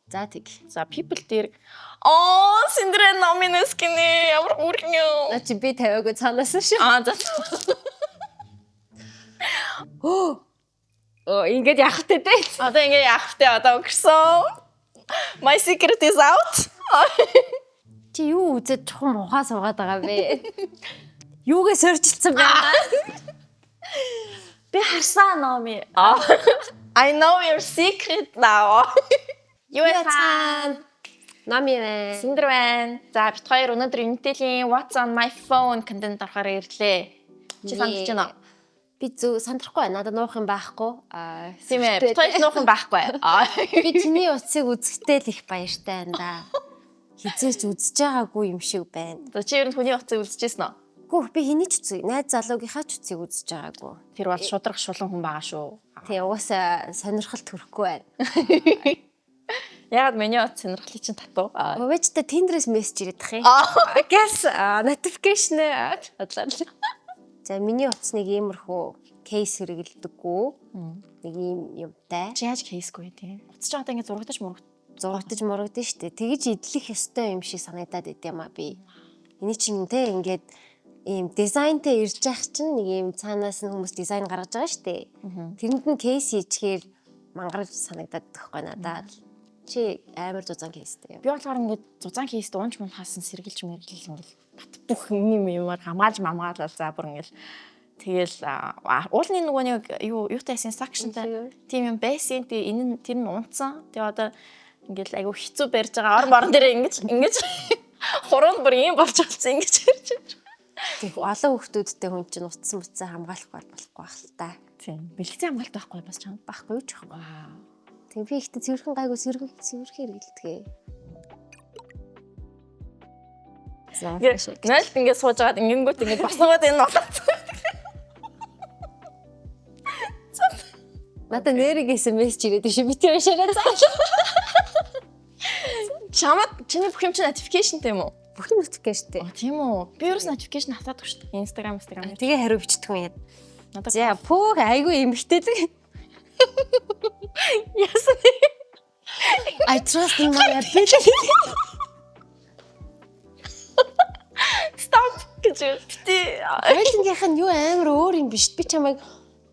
За тэг. За people дээр Cinderella nominous гинэ ямар үргэн. На чи би тавиагүй цаанаас шүү. За. Ингээд яах вэ те? Одоо ингээ яах вэ? Одоо өгсөн. My secret is out. Чи юу үзэж чухам ухаа суугаад байгаа бэ? Юугээ соржилсан байна? Би харсан номи. I know your secret now. Юу яцхан? Нами вэ? Cinderella. За бит хоёр өнөөдөр Intel-ийн What's on my phone контент орохоор ирлээ. Чи санаж байна уу? Би зөв сандрахгүй байна. Надад нуух юм байхгүй. Тийм ээ. Бит хоёр нуух юм байхгүй. Би чиний утсыг үзэхдээ л их баяртай байна да. Хизээч үзэж байгаагүй юм шиг байна. За чи ер нь хүний утсыг үзчихсэн үү? Гүх би хэний ч үзье. Найз залуугийнхаа ч утсыг үзэж байгаагүй. Тэр бол шудрах шулан хүн байгаа шүү. Тэгээ угаасаа сонирхолт төрөхгүй байна. Яагаад миний утас сонирхлыг чинь татуу? Өвчтэй Tinder-с мессеж ирээд тах юм. Гэс notification бодлоо. За миний утас нэг иймэрхүү кейс хэрэгэлдэггүй. Нэг юм юмтай. Чи яаж кейсгүй тийм? Утас ч одоо ингэ зурагдаж мурагдсан шүү дээ. Тэгэж идэлэх ёстой юм шиг санагдаад идэм аа би. Эний чинь те ингээд ийм дизайнтай ирж явах чинь нэг ийм цаанаас нь хүмүүс дизайн гаргаж байгаа шүү дээ. Тэрэнд нь кейс хийчихээр мангарч санагдаад тахгүй надад. Чи амар зузаан кейстэй. Би болохоор ингээд зузаан кейст унж мөн хаасан сэргэлж мэргэлж ингээд бүх юмар хамгаалж мамгаалал за бүр ингээд тэгэл уулын нөгөө нэг юутайсэн сакшнтай тийм юм байсан. Тэгээ энэ нь тэр нь унтсан. Тэгээ одоо ингээд айгу хэцүү барьж байгаа ор морон дээр ингэж хуруунд бүр юм болж болсон ингэж ярьж байна. Тэг олон хүүхдүүдтэй хүн чинь утсан мутсан хамгаалахгүй болохгүй байх л та. Тийм. Бэлгэцэн хамгаалт байхгүй бас чам байхгүй ч байхгүй. Тэг би ихтэй цэвэрхэн гайгүй цэвэрхэн хэрэгэлдэгэ. Наалт ингээд сууж агаад ингэнгүүт ингээд босгоод энэ болоод. Надаа нэрээс мессеж ирээд биш би тийм шараа заа. Чамд чиний бүх юм чинь notificationтэй юм уу? Бүх юм notificationтэй. Тийм үү. Би ерөөс notification хатаадаг шүү дээ. Instagram. Тэгээ хариу бичдэг юм яа. За пүүг айгүй эмхтэй. Яасан. I trust in my ability. Stop гэж тий. Ойлгонгийнх нь юу амар өөр юм биш. Би чамайг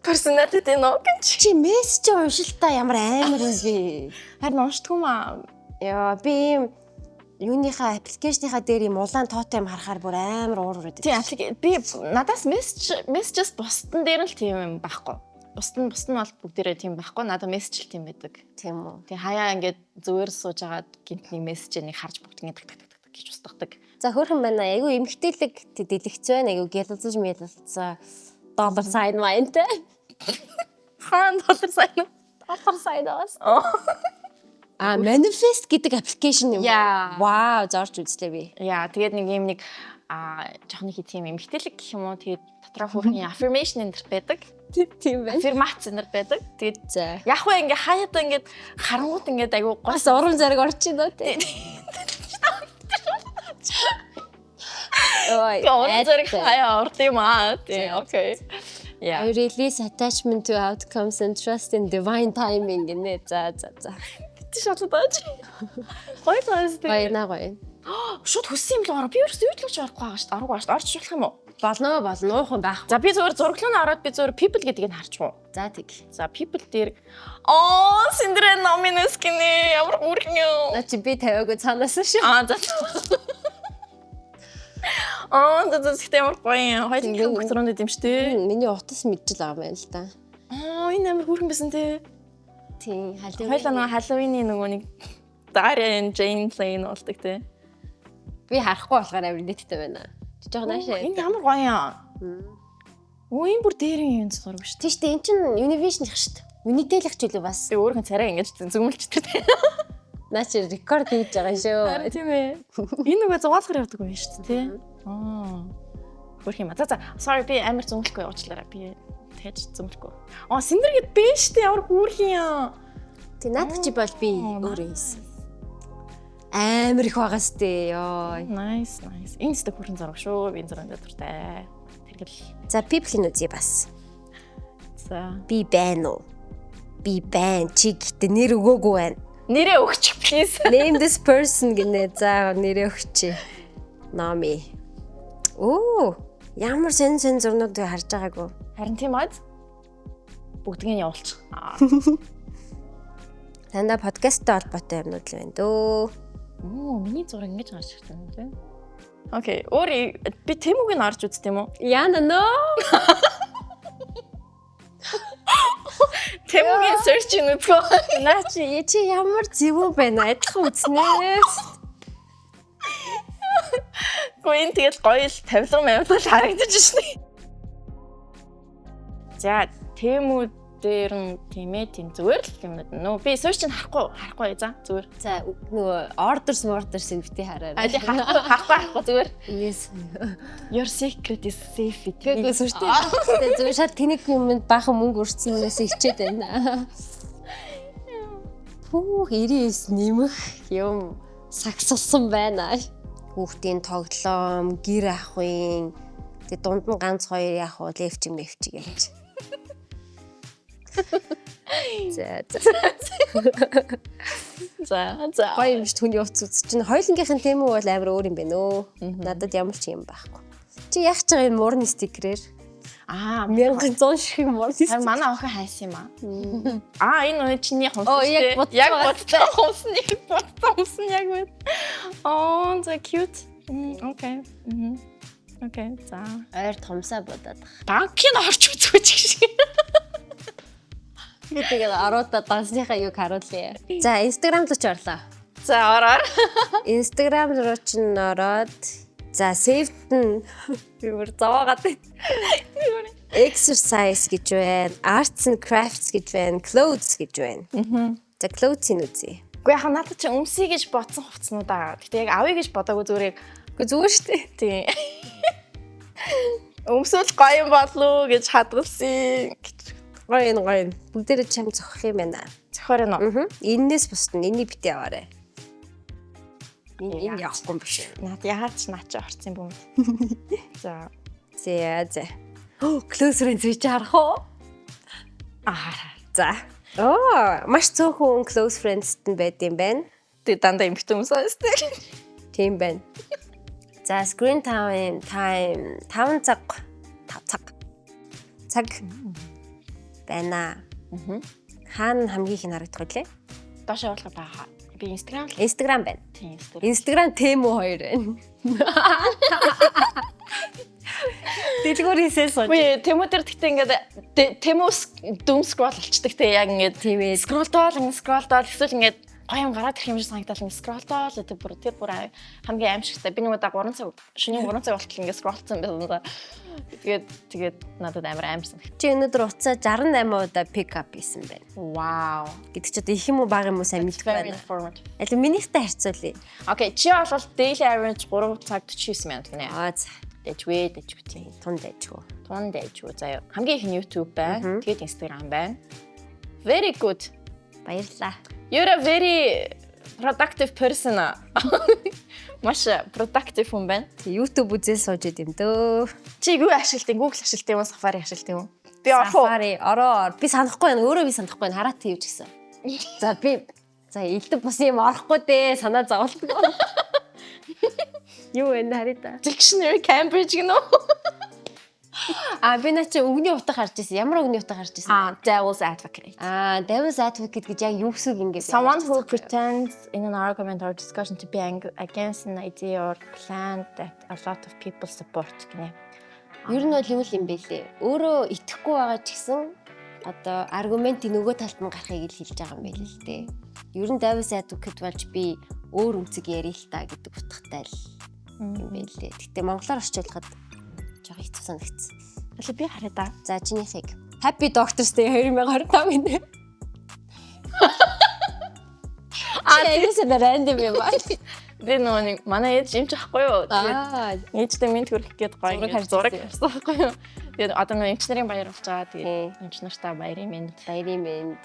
personality нөө гэж. Чи мессеж уншилтаа ямар амар юм бэ? Харин уншдгүй маа. Яа би юуныхаа аппликейшныхаа дээр юм улаан тоотой юм харахаар бүр амар уураад байна. Тийм би надаас мессежс бусдын дээр л тийм юм байхгүй. Бусд нь бол бүгдээрээ тийм байхгүй. Надад мессеж л тийм байдаг. Тийм үү. Тэг хаяа ингээд зүгээр сууж агаад гинтний мессежийг харж бүгд ингээд так гэж устгадаг. За хөөрхөн байна. Айгу эмхтэлэг дэлгэц байна. Айгу гялалзаж мэлэлцээ доллар сайн маянтай. Хаан доллар сайн уу? Доллар сайнаас. Manifest гэдэг аппликейшн юм. Вау, зорж үзлээ би. Яа, тэгээд нэг юм нэг жоохон их тийм эмхтэлэг гэх юм уу. Тэгээд дотроо хүүхний affirmation энэ байдаг. Тийм байна. Аффирмац энэ байдаг. Тэгээд за. Яг уу ингээ хаяада ингээд харангуут ингээд айгу гос урам зориг орчих нөө тий. Ой, урам зориг хаяа орд юм аа. Тий, окей. Yeah. I release attachment to outcomes and trust in divine timing гэнэ. За. Шууд баач. Хоёулаас тий. Гоё. Шууд хүссэн юм л ороо. Би ерөөс юу ч хийж орохгүй байгаа шүү дээ. Аргагүй шүү дээ. Орж шуулах юм уу? Болно уухан байхгүй. За би зөвөр зураглалаа ороод би зөвөр people гэдгийг нь харчихв. За тэг. За people дээр Cinderella nominous гинэ ямар үргэн юу? На чи би тавиагүй цаанаас шүү. За. Тэгтээ ямар гоё. Хоёулын бактериуд юм шүү дээ. Миний утас мэдчихэл байгаа юм байна л да. Энэ амар хүрхэн байсан те. Тийм, Halloween. Halloween-ийн нөгөө нэг Darian Jane Lane болдог те. Би харахгүй болохоор амар нэттэй байна. Жижиг наашаа. Энэ ямар гоё юм. Энэ бүр дээрийн юм зураг шүү. Тийш дээ, эн чинь Univision-их шүү дээ. Unitel-их ч үлээ бас. Тэг өөрхөн царай ингэж зүгмэлчдэг те. Наа чи рекорд хийж байгаа шүү. Харин тийм ээ. Энэ нөгөө зугаалгаар явдаг юм шүү дээ те. Хөрх юм. За sorry би амар зүмлэхгүй уучлаарай. Би тэгж зүмлэхгүй. Cinder гэд бэ шүү дээ. Ямар хөрх юм. Тэг наадах чи бол би өөрөө хийсэн. Амар их байгаас тээ ёо. Nice. Энэ ч хүрхэн зураг шүү. Би энэ зураг дуртай. Тэгэл. За people-ийн үзье бас. За би байна уу? Би байна. Чи гэтээ нэр өгөөгүй байна. Нэрээ өгч please. Name this person гинэ. За нэрээ өгчээ. Номи. Оо, ямар сэн зурнуудыг харж байгаагүй. Харин тийм аа. Бүгдгийг нь явуулчих. Танда подкасттай холбоотой юмнууд л байна дөө. Миний зураг ингэж гарч ирсэн юм тийм. Окей, би Тэмүгийг орж үз тийм үү? Яна нөө. Тэмүгийн search нүдгөө. Наа чи ямар зэвүү байна? Адилхан үзнээс. Гүн тэгэл гоё л тавилга харагдаж шнэ. За, Тэмүү дээр нь тийм зүгээр л юм нөө. Би search-ийг харахгүй за зүгээр. За нөгөө orders бити хараарай. Харахгүй зүгээр. Yes. Your secret is safe. Тэгээд search-тэй зүгээр шал тэнэг юмд баахан мөнгө өрцснөөс ичээд байна. Пүү 99 нэмэх юм сагсалсан байна. Хүүхдийн тоглоом, гэр ахын тэгээд дунд нь ганц хоёр яах вэ? Левч гэж. За. Гоё юм ш түүний утас үз чинь хоёулангийнх нь Тэмүү бол амар өөр юм байна өө. Надад ямар ч юм байхгүй. Чи яах ч байгаа энэ муурны стикерээр? 1100 шиг муурны стикер. Манай охин хайсан юм аа. Энэ чиний хумс шүү дээ. Яг бодлоо хумс яг үе. За cute. Окей. Окей. За. Ойр томсаа бодоод. Банкын орч үзгүй ч шиг. Тэгээд аруудаа дансныхаа юг харуулъя. За, Instagram руу ч орлоо. За, ороор. Instagram руу ч ороод за, saved нь бүр заваагаад байна. Exercise гэж байна, arts and crafts гэж байна, clothes гэж байна. За, clothes-ийг үзье. Гэхдээ яг надад чи өмсөй гэж бодсон хувцснууд аа. Гэхдээ яг авъя гэж бодоогүй зүгээр зүгээр шүү дээ. Тийм. Өмсөл гоё юм болов гэж хадгалсан гэж. Гоё. Бүгдээрээ чам зохих юм байна. Зохиор нь уу? Эннээс бусд нь энийг битээ аваарай. Энэ явахгүй юм биш. Яач наача орсон юм бэ? За. Close friends чи харах уу? За. Маш цөөхөн close friends-т нь байд юм байна. Тэг дандаа эмхтэн өмсөө өстэй. Тийм байна. За, screen time 5 цаг байна. Хаана хамгийн их харагдах вэ? Доош явуулах байгаа. Би Instagram байна. Тийм, Instagram Тэмүү 2 байна. Дэлгүүр хийсээ сууж. Би Тэмүү дээр тэгтээ ингээд Тэмүү doom scroll болчдаг те яг ингээд тийм ээ. scroll доол эсвэл ингээд гоё юм гараад ирэх юм шиг санагдал ингээд scroll доол гэдэг бүр хамгийн аимшигтай. Би нэг удаа 3 цаг шөнийн 3 цаг болтол ингээд scrollцсан байсан. Тэгээд надад амар аимсан. Чи өнөөдөр уцаа 68 удаа pick up хийсэн байна. Вау. Гэдэг чи одоо их юм уу бага юм уу сайн мэдгүй байна. Аль минийхтэй харьцуулъя. Окей, чи бол daily average 3 цаг 49 минут гинэ. За. Дэжвээ тийм. Тун дэжвөө. Заяа. Хамгийн их нь YouTube байна. Тэгээд Instagram байна. Very good. Баярлалаа. You're a very productive person. Маш productive хүн байна. YouTube үзэл сууж идэм дөө. Чи юу ашигладаг? Google ашигладаг юм, Safari ашигладаг юм? Би ороо. Би санахгүй байна. Өөрөө би санахгүй байна. Хараад хийвч гэсэн. За элдв бус юм орохгүй дээ. Санаа зовлтгоо. Юу вэ хараа. Dictionary Cambridge гэнэ үү? Би начи өгний утга харж ирсэн. Ямар өгний утга харж ирсэн? Devil's advocate. Devil's advocate гэж яг юу гэсэн юм бэ? Someone who pretends in an argument or discussion to be against an idea or plan that a lot of people support гэнэ. Ер нь бол юу юм бэ лээ? Өөрөө итгэхгүй байгаа ч гэсэн одоо аргументийн нөгөө талд нь гарахыг л хэлж байгаа юм байл л дээ. Ер нь Devil's advocate болж би өөр үнцэг ярил л та гэдэг утгатай л юм байл лээ. Гэтэ монголоор орчуулахад жоо хэцүү санагдсан. Аль би хараа да. За чинийхийг Happy Doctors Day 2025 гэнэ. Яасан рандом юм байна. Би нэг манай ээж юм ч ахгүй юу. Ээжтэй минь төрөх гээд гоё зураг харсан байхгүй юу. Тэгээд одоо нэг эмчнэрийн баяр болж байгаа. Тэгээд эмч нартаа баярын минь.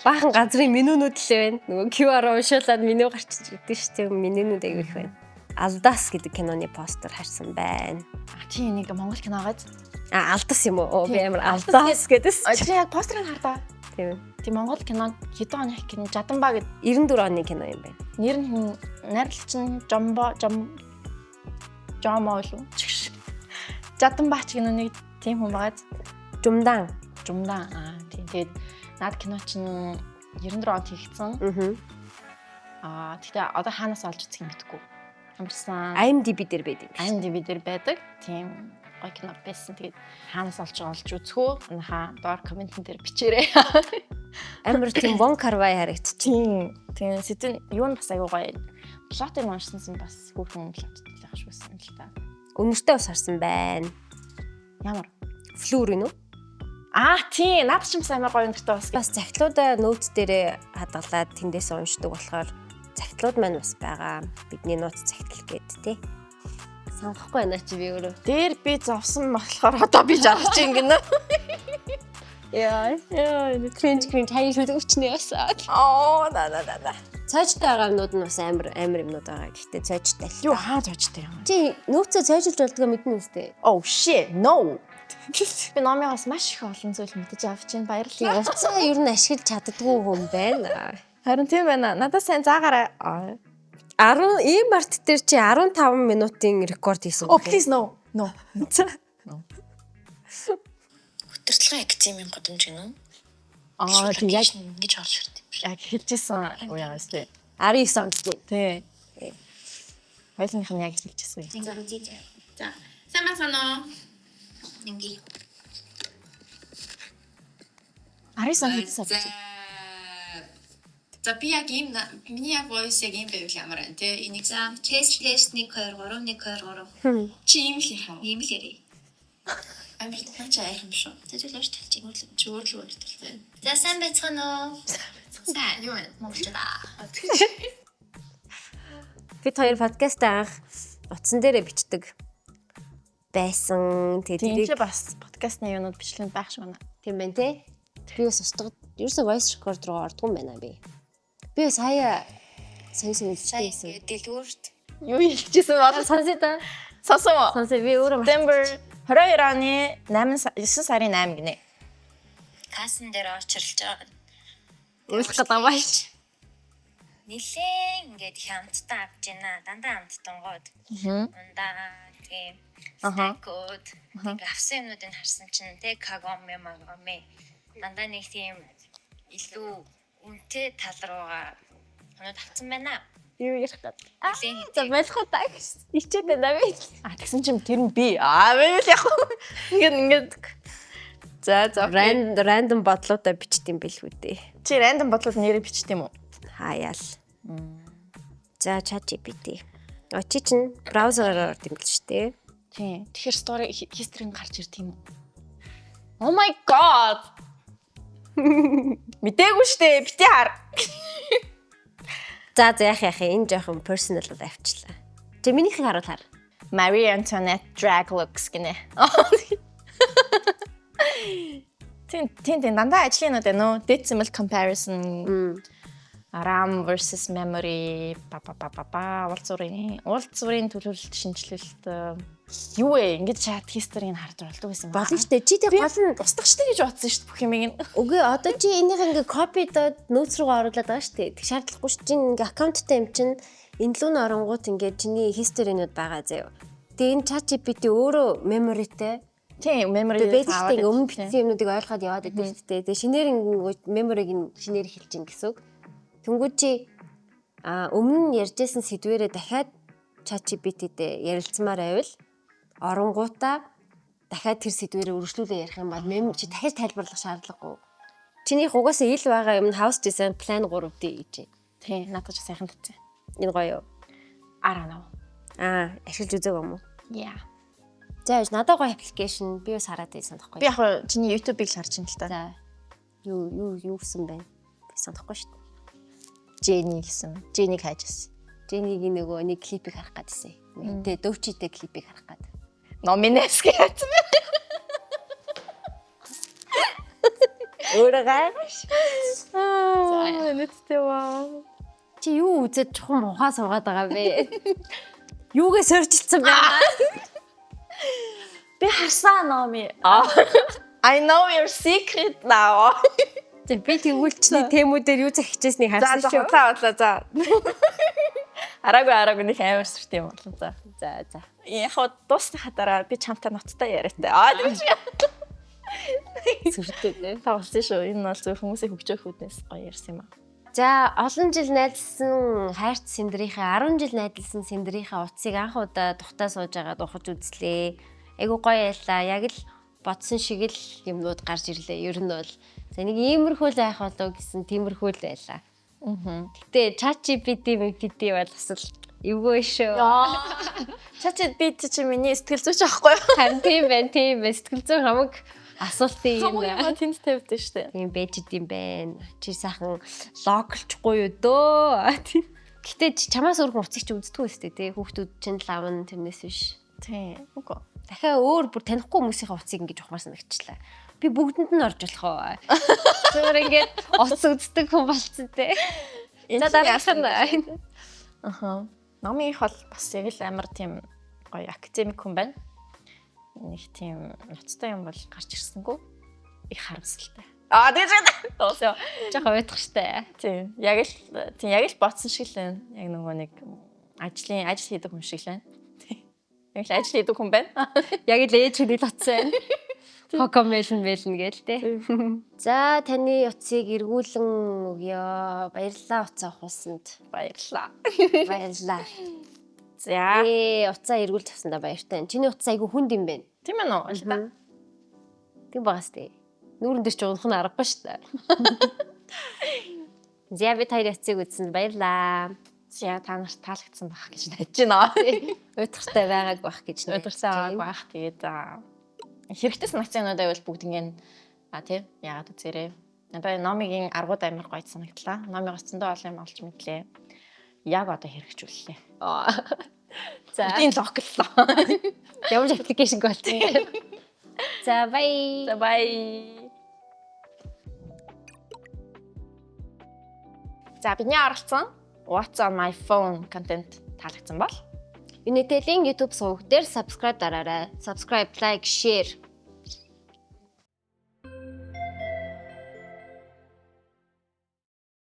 Баахан газрын менюнууд л байна. Нөгөө QR уншуулад меню гарч ирдэг шүү дээ. Менюнууд аяг их байна. Алдас гэдэг киноны постэр харсан байна. Чи нэг монгол киноогоос алдас юм уу? Би амар алдас гэдээс. Чи яг постерыг хардаа. Тийм Монгол кинонд хэдэн оны кино Жаданбаа гэдэг 94 оны кино юм байна. нэр нь найруулагч нь Жомоо юу? Жаданбаа ч киноныг тийм хүн байгаад Жумдан. Тийм. Тэгээд наад кино чинь 94 онд хийгдсэн. Тэгтээ одоо хаанаас олж үзэх юм бэ? Хамарсан. IMDb дээр байдаг. IMDb дээр байдаг. Тийм гоё кино байсан. Тэгээд хаанаас олж үзэх үү? Анхаа доор коммент дээр бичээрэй. Амар тийм Вон Кар-вай харагдчих. Тийм сэтгэн юу нь бас аягүй гоё. Плотыг уншсан бас хүүхэн плоттой байх шүүсэн л та. Өнөртөө бас харсан байна. Ямар? Флүр юу? Тийм наад ч юм амар гоё өнөртөө бас захидлуудаа нөөц дээрээ хадгалаад тэндээс уншдаг болохоор захидлууд маань бас байгаа. Бидний нууц захидал гээд тий. Санахгүй байна чи би өөрөө. Дээр би зовсон болохоор одоо би жаргаж ингэнэ. Яа, cringe хаяа шүлгөвчнээ басаад. Да. Цаажтай байгаа юмнууд нь бас амар юмнууд байгаа. Гэхдээ цаажтай л. Юу хаа цаажтай юм? Чи нөөцөө цаажуулж болдгоо мэднэ үстэй. Oh shit, no. Би номоос маш их олон зүйл мэдэж авч байна. Баярлалаа. Уцаа ер нь ашиглаж чаддгүй хүн байна. Харин тийм байна. Надад сайн заагаарай. 10 ийм март дээр чи 15 минутын рекорд хийсэн. Oh please no. No. Хөтөртлөн академийн годомж гинөө. Тийм яг ингэж орж ирд юм шиг. яг хэлжсэн уяас тий. 19 он гэж. Тий. Хоёулынх нь яг хэлжсэн. Зингээр үзье. За. Сайн байна уу? Ингээ. 19 хэлсэн. За би яг ийм миний яг voice яг ийм байвал ямар байна те. Энийг за test 1 2 3 1 2 3. Чи ийм л яах вэ? Ийм л ярий. Амар таач аах юм шүү. Тэжүүлж талчих чөөрл талтай. За сайн байцгаана уу? Сайн юу вэ? Монголчуудаа. Бид хоёр подкаст анх утсан дээрээ бичдэг байсан. Тэгээд бас подкастны юунууд бичлэгэнд байх шиг байна. Тийм байна те. Би бас устгад ерөөсөө voice record руу ордгүй юм байна би. Би сая хэлчихсэн. Дэлгүүрт Юу хэлчихсэн бол Сонсоо та. Сонсоо Би өөрөө September 22 оны 9 сарын 8 гинэ. кассан дээр очирлж байгаа. уйлах гэдэг бааш. Нилээн ингээд хамтдаа авч байна. Дандаа хамттангууд. Ундаа тийм стакууд ингээд авсан юмнуудыг харсан чинь тэг кагоми магоми. Дандаа нэг тийм илүү үнэтэй тал руугаа хоноод авсан байна. Юу ярих гээд. За болох уу та гэж ичээд байна би. Тэгсэн чим тэр нь би. Мэл яг ингээд За random бодлуудаа бичдэм бэлгүй дээ. Чи random бодлууд нэрээ бичт юм уу? Хаяал. За ChatGPT. Чи чинь браузераар дэмжлээ шүү дээ. Тийм. Тэгэхээр story history-г гарч ирд юм. Oh my god. Мэдээгүй штэ. Бити хар. За яах энэ жоохон personal авчлаа. Чи минийхийг харуул хар. Marie Antoinette drag looks гинэ. Тин дандаа ажлын нүд нөө decimal comparison. RAM versus memory уул зургийн төлөвлөлт шинжилэлт юу вэ? Ингээд chat history-г харж болдог гэсэн. Болно шүү дээ. Чи тэг гол нь устгах штэ гэж бодсон шүү дээ бүх юмыг. Үгүй одоо чи энийг ингээ копидод нөөц рүүгээ оруулаад байгаа шүү дээ. Тэг шаардлагагүй шүү. Чи ингээ аккаунттай юм чинь энэ лүү н оронгууд ингээ чиний history-нууд байгаа заяа. Тэг энэ ChatGPT өөрөө memory-тэй. Тийм, memory аваад өмнө бичсэн юмнуудыг ойлгоход яваад байдаг шүү дээ. Тэг шинээр ингээ memory-г шинээр хэлж ин гэсэн үг. Тэнгүүд чи өмнө нь ярьжсэн сэдвэрээ дахиад ChatGPT-тэй ярилцмаар байвал оронгуудаа дахиад тэр сэдвэрээ үргэлжлүүлээ ярих юм бол чи дахиж тайлбарлах шаардлагагүй. Чиний угаасаа ил байгаа юм house design plan 3D гэж. Тийм, надад ч сайхан татсан. Энэ гоё юу? Араа. Ашиглаж үзег юм уу? Yeah. За надад гоё аппликейшн би бас хараад байсан тоххой. Би яг чиний YouTube-ыг л харж байна л та. За. Юу гэсэн бэ? Би санахгүй шүү дээ. Jenny гэсэн. Jenny-г хайжсэн. Jenny-гийн нөгөө нэг клипийг харах гэдсэн. Тэгээ дөвчитэй клипийг харах гээд. Номинес гэж. Өөрөө гайхаш. Нүдтэй ваа. Чи юу үзэж чухам ухаа суугаад байгаа бэ? Юугээ соржилсан бэ? Би харсан номи. I know your secret now. Би тэгүүлчний темүүдээр юу захичээснийг харсан шүү. За. Араагүй нэг амар сүрт юм болов за. За. Яг дуусныхаа дараа би чамтай ноцтой яриатай. Сүртэй. Тавсан шүү. Энэ бол зөв хүмүүсийн хөгжөөх үүднээс гоё ярьсан юм аа. За, олон жил найдалсан хайрт Сэндрийнхээ 10 жил найдалсан Сэндрийнхээ утсыг анх удаа тухтаа сууж агаад ухаж үзлээ. Айгу гоё ялла. Яг л бодсон шиг л юмнууд гарч ирлээ. Ер нь бол за нэг иймэрхүү л байх болов гэсэн тиймэрхүү л байлаа. Гэтэ ChatGPT бол бас л эвгүй шүү. ChatGPT чи миний сэтгэл зүйч аахгүй юу? Харин тийм байна. Сэтгэл зүйн хамаг асуултын юм яа. Тэнд тавьдээ штэ. Тийм байж идэм байна. Чи сайхан логлчихгүй юу дөө. Гэтэ чамаас өөр утсыг чи үздэггүй өстэй тий. Хүүхдүүд чинь л авна тэрнээс биш. Тийм. Үгүй. Дахиад өөр бүр танихгүй хүмүүсийн утсыг ингэж ухмаар санагчлаа. Би бүгдэнд нь орж болох уу? Зүгээр ингээд утас үздэг хүн болцсон тий. За дараах нь. Номын их бол бас яг л амар тийм гоё академик хүн байна. Нэг тийм ноцтой юм бол гарч ирсэнгүй. Их харамсалтай. Тэгээд дуусаа. Жохоо уйдах штэ. Тийм. Яг л бодсон шиг л байна. Яг нөгөө нэг ажил хийдэг хүн шиг л байна. Яг л ажил хийдэг хүн байна. Яг л ээж хүний утсан. Хокомэлн гээл те. За таны утсыг эргүүлэн өгье. Баярлалаа утсаа авахсанд. Баярлалаа. За. Утсаа эргүүлж авсандаа баяртай. Чиний утас айгу хүнд юм байна. Тийм ээ нөө. Тийм багас те. Нүүрэн дээр ч унах нь аргагүй шүү дээ. За би таны утсыг үзсэнд баярлалаа. За та нарт таалагдсан байх гэж найдаж байна. Уйдгартай байгааг байх гэж найдаж байгаа. Тэгээд хэрэгтэй санагцаануудаа бол бүгд ингэ тий яагаад үзээрэй. Надад номигийн аргууд амар гоё санагдлаа. Номыг оцсондоо олон юм олж мэдлээ. Яг одоо хэрэгжүүллээ. За энэ локллоо. Ямар аппликейшн гол тий. За бай. За бидний оролцсон What's on my phone контент таалагдсан бол Unitel-ийн YouTube суваг дээр subscribe дараарай. Subscribe, like, share